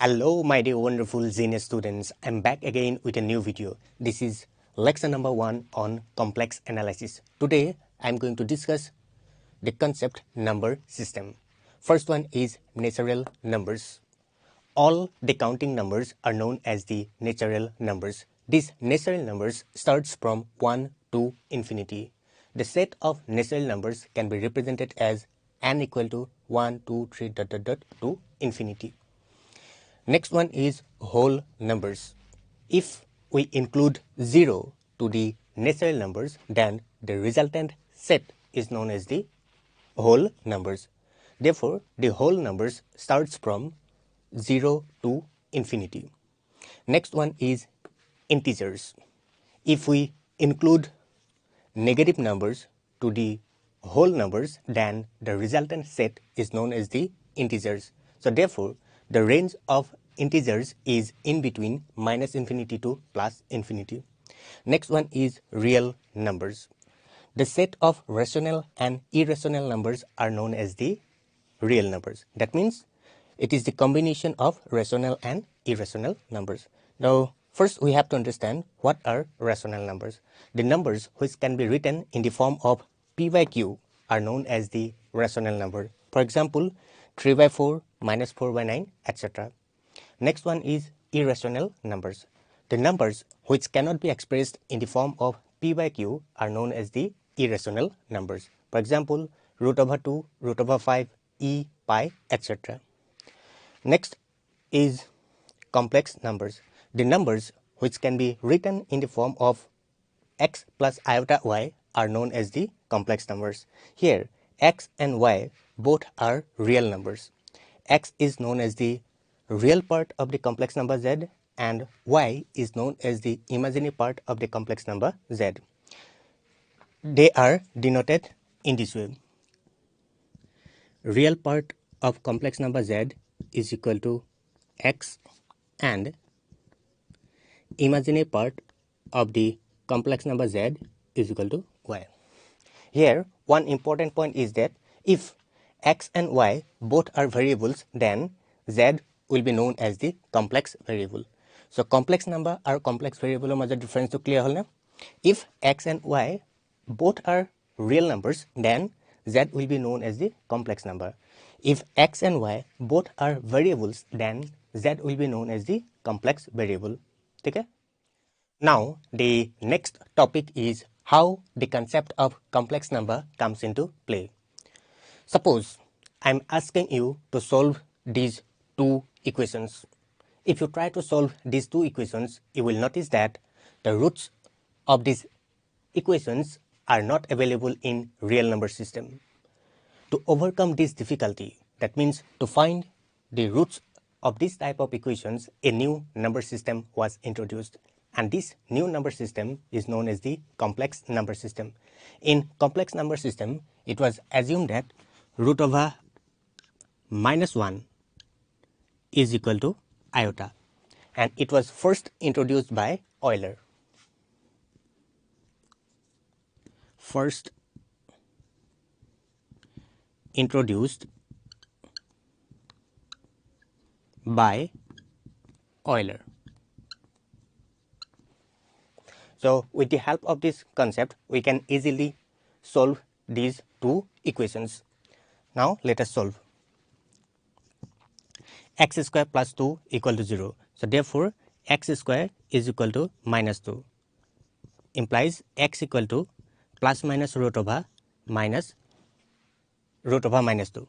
Hello my dear wonderful genius students, I'm back again with a new video. This is lecture number 1 on complex analysis. Today I'm going to discuss the concept number system. First one is natural numbers. All the counting numbers are known as the natural numbers. These natural numbers starts from 1 to infinity. The set of natural numbers can be represented as n equal to 1, 2, 3 to infinity. Next one is whole numbers. If we include 0 to the natural numbers, then the resultant set is known as the whole numbers. Therefore, the whole numbers starts from 0 to infinity. Next one is integers. If we include negative numbers to the whole numbers, then the resultant set is known as the integers. So therefore, the range of integers is in between minus infinity to plus infinity. Next one is real numbers. The set of rational and irrational numbers are known as the real numbers. That means it is the combination of rational and irrational numbers. Now, first we have to understand what are rational numbers. The numbers which can be written in the form of p by q are known as the rational number. For example, 3 by 4, minus 4 by 9, etc. Next one is irrational numbers. The numbers which cannot be expressed in the form of p by q are known as the irrational numbers. For example, root over 2, root over 5, e, pi, etc. Next is complex numbers. The numbers which can be written in the form of x plus iota y are known as the complex numbers. Here, x and y both are real numbers. X is known as the real part of the complex number z and y is known as the imaginary part of the complex number z. They are denoted in this way. Real part of complex number z is equal to x and imaginary part of the complex number z is equal to y. Here, one important point is that if x and y both are variables, then z will be known as the complex variable. So, complex number or complex variable major difference to clear hole na? If x and y both are real numbers, then z will be known as the complex number. If x and y both are variables, then z will be known as the complex variable. Okay? Now, the next topic is how the concept of complex number comes into play. Suppose I am asking you to solve these two equations. If you try to solve these two equations, you will notice that the roots of these equations are not available in real number system. To overcome this difficulty, that means to find the roots of this type of equations, a new number system was introduced. And this new number system is known as the complex number system. In complex number system, it was assumed that root over minus 1 is equal to iota. And it was first introduced by Euler. First introduced by Euler. So, with the help of this concept, we can easily solve these two equations. Now, let us solve. X square plus 2 equal to 0. So, therefore, x square is equal to minus 2 implies x equal to plus minus root over minus 2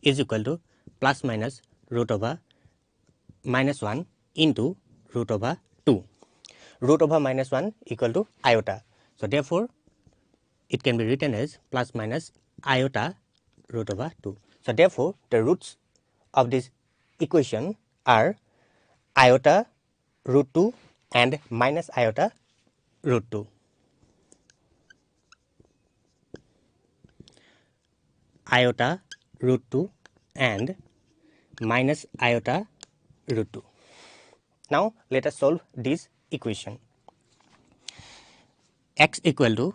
is equal to plus minus root over minus 1 into root over 2. Root over minus 1 equal to iota. So, therefore, it can be written as plus minus iota root over 2. So, therefore, the roots of this equation are iota root 2 and minus iota root 2. Iota root 2 and minus iota root 2. Now, let us solve this equation. X equal to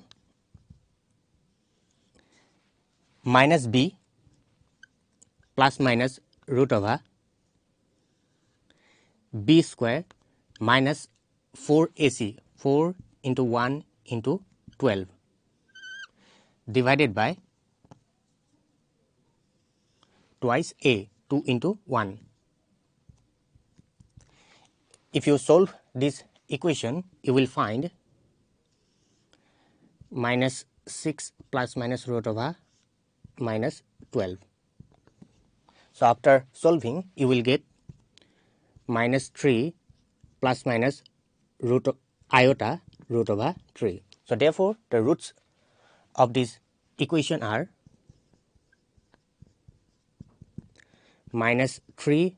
minus b plus minus root over b square minus 4ac, 4 into 1 into 12, divided by twice a, 2 into 1. If you solve this equation, you will find minus 6 plus minus root over minus 12. So after solving, you will get minus 3 plus minus iota root over 3. So therefore, the roots of this equation are minus 3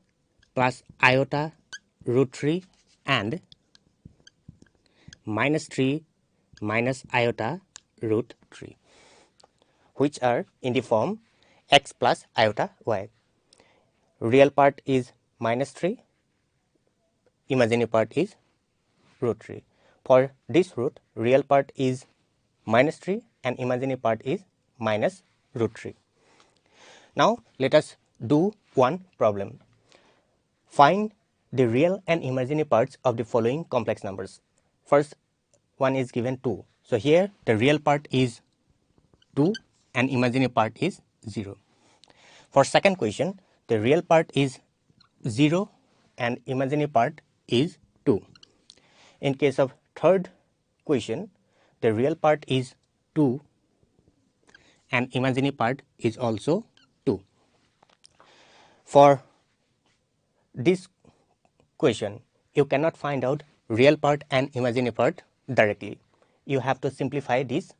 plus iota root 3 and minus 3 minus iota root 3, which are in the form x plus iota y. Real part is minus 3, imaginary part is root 3. For this root, real part is minus 3 and imaginary part is minus root 3. Now let us do one problem. Find the real and imaginary parts of the following complex numbers. First one is given 2. So here the real part is 2 and imaginary part is 0. For second question, the real part is 0 and imaginary part is 2. In case of third question, the real part is 2 and imaginary part is also 2. For this question, you cannot find out real part and imaginary part directly. You have to simplify this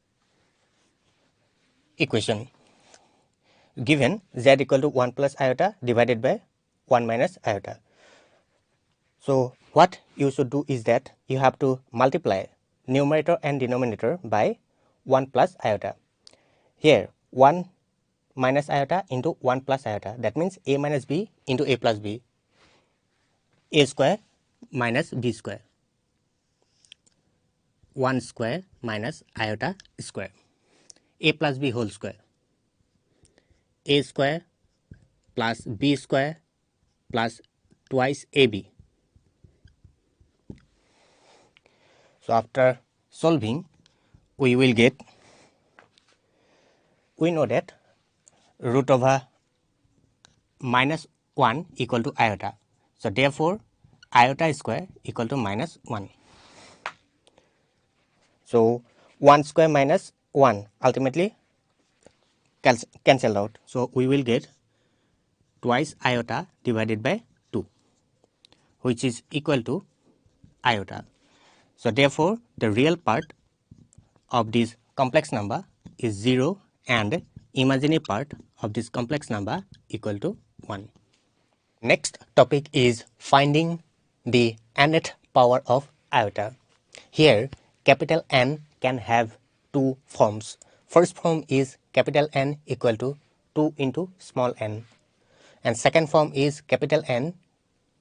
equation. Given z equal to 1 plus iota divided by 1 minus iota. So what you should do is that you have to multiply numerator and denominator by 1 plus iota. Here 1 minus iota into 1 plus iota, that means a minus b into a plus b, a square minus b square, 1 square minus iota square, a plus b whole square, a square plus b square plus twice ab. So after solving, we will get, we know that root over minus 1 equal to iota. So therefore, iota square equal to minus 1. So 1 square minus 1 ultimately cancelled out. So we will get twice iota divided by 2, which is equal to iota. So therefore, the real part of this complex number is 0 and imaginary part of this complex number equal to 1. Next topic is finding the nth power of iota. Here capital N can have two forms. First form is capital N equal to 2 into small n, and second form is capital N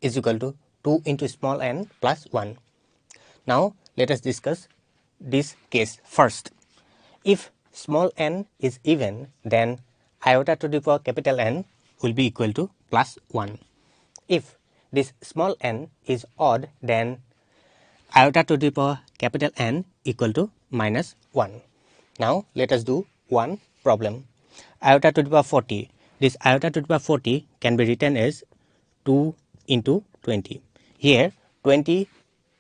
is equal to 2 into small n plus 1. Now let us discuss this case first. If small n is even, then iota to the power capital N will be equal to plus 1. If this small n is odd, then iota to the power capital N equal to minus 1. Now let us do one problem. Iota to the power 40. This iota to the power 40 can be written as 2 into 20. Here 20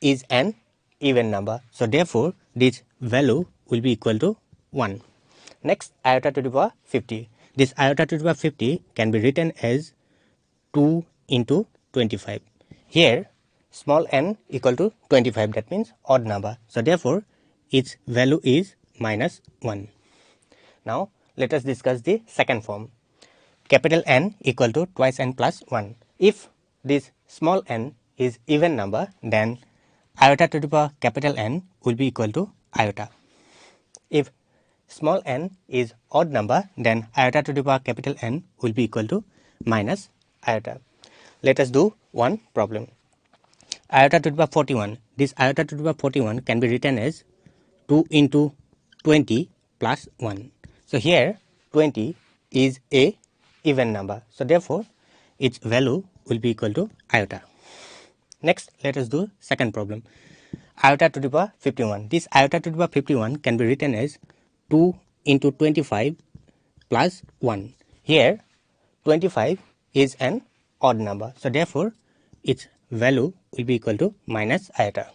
is an even number, so therefore this value will be equal to 1. Next, iota to the power 50. This iota to the power 50 can be written as 2 into 25. Here small n equal to 25, that means odd number, so therefore its value is minus 1. Now let us discuss the second form. Capital N equal to twice n plus 1. If this small n is even number, then iota to the power capital N will be equal to iota. If small n is odd number, then iota to the power capital N will be equal to minus iota. Let us do one problem. Iota to the power 41. This iota to the power 41 can be written as 2 into 20 plus 1. So here 20 is a even number, so therefore its value will be equal to iota. Next, let us do second problem. Iota to the power 51. This iota to the power 51 can be written as 2 into 25 plus 1. Here 25 is an odd number, so therefore its value will be equal to minus iota.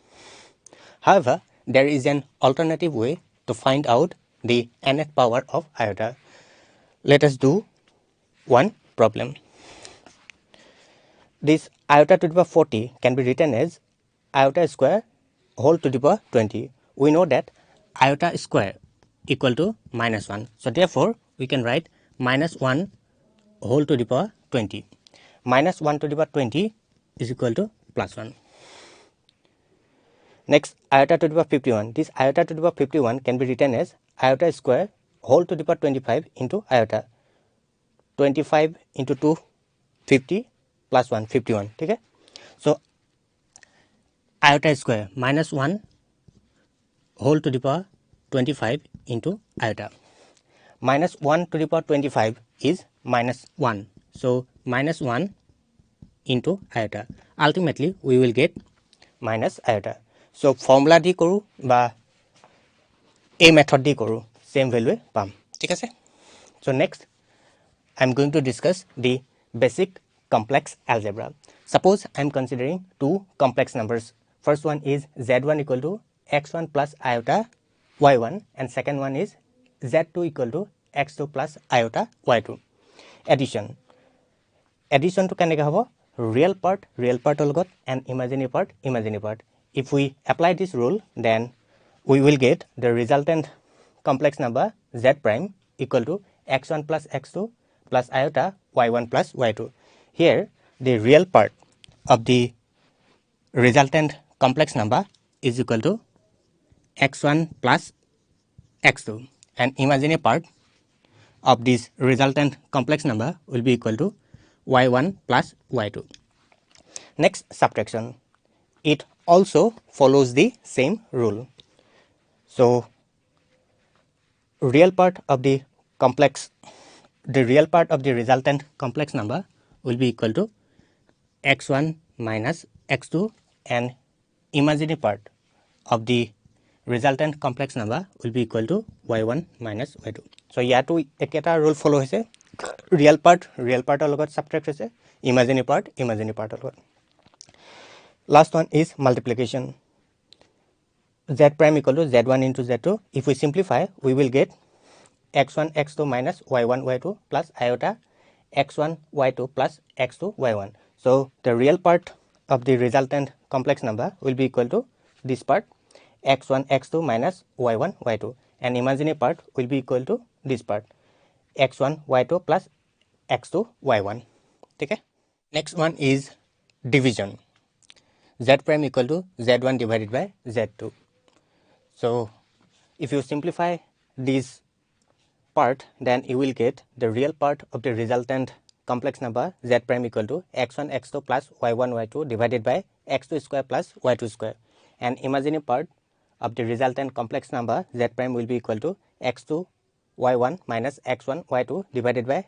However, there is an alternative way to find out the nth power of iota. Let us do one problem. This iota to the power 40 can be written as iota square whole to the power 20. We know that iota square equal to minus 1. So therefore, we can write minus 1 whole to the power 20. Minus 1 to the power 20 is equal to plus 1. Next, iota to the power 51. This iota to the power 51 can be written as iota square whole to the power 25 into iota. 25 into 2, 50 plus 1, 51. Okay? So, iota square minus 1 whole to the power 25 into iota. Minus 1 to the power 25 is minus 1. So, minus 1 into iota. Ultimately, we will get minus iota. So, formula di koru ba a method di koru same value pam. ঠিক আছে? So, next I am going to discuss the basic complex algebra. Suppose I am considering two complex numbers. First one is z1 equal to x1 plus iota y1 and second one is z2 equal to x2 plus iota y2. Addition. Addition to কেনেকৈ হ'ব? Real part লগত and imaginary part. If we apply this rule, then we will get the resultant complex number z prime equal to x1 plus x2 plus iota y1 plus y2. Here, the real part of the resultant complex number is equal to x1 plus x2 and imaginary part of this resultant complex number will be equal to y1 plus y2. Next, subtraction. It also follows the same rule. So, real part of the resultant complex number will be equal to x1 minus x2 and imaginary part of the resultant complex number will be equal to y1 minus y2. So, ইয়াতো একেটা rule follow হৈছে real part লগত subtract হৈছে imaginary part লগত. Last one is multiplication. Z prime equal to z1 into z2. If we simplify, we will get x1 x2 minus y1 y2 plus iota x1 y2 plus x2 y1. So, the real part of the resultant complex number will be equal to this part x1 x2 minus y1 y2 and imaginary part will be equal to this part x1 y2 plus x2 y1. Okay? Next one is division. Z prime equal to z1 divided by z2. So, if you simplify this part, then you will get the real part of the resultant complex number z prime equal to x1 x2 plus y1 y2 divided by x2 square plus y2 square and imaginary part of the resultant complex number z prime will be equal to x2 y1 minus x1 y2 divided by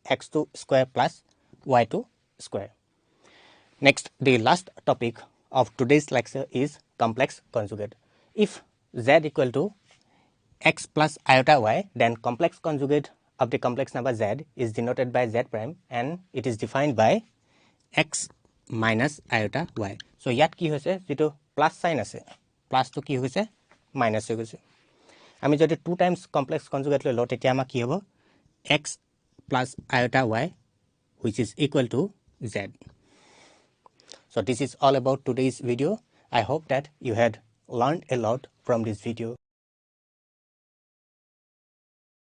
x2 square plus y2 square. Next, the last topic of today's lecture is complex conjugate. If z equal to x plus iota y, then complex conjugate of the complex number z is denoted by z prime and it is defined by x minus iota y. So, ইয়াত কি হৈছে যেটো plus sign আছে plus তো কি হৈছে minus হৈ গৈছে আমি যদি 2 টাইমস কমপ্লেক্স কনজুগেট লৈ লও তেতিয়া আমাৰ কি হ'ব x plus iota y which is equal to z. So, this is all about today's video. I hope that you had learned a lot from this video.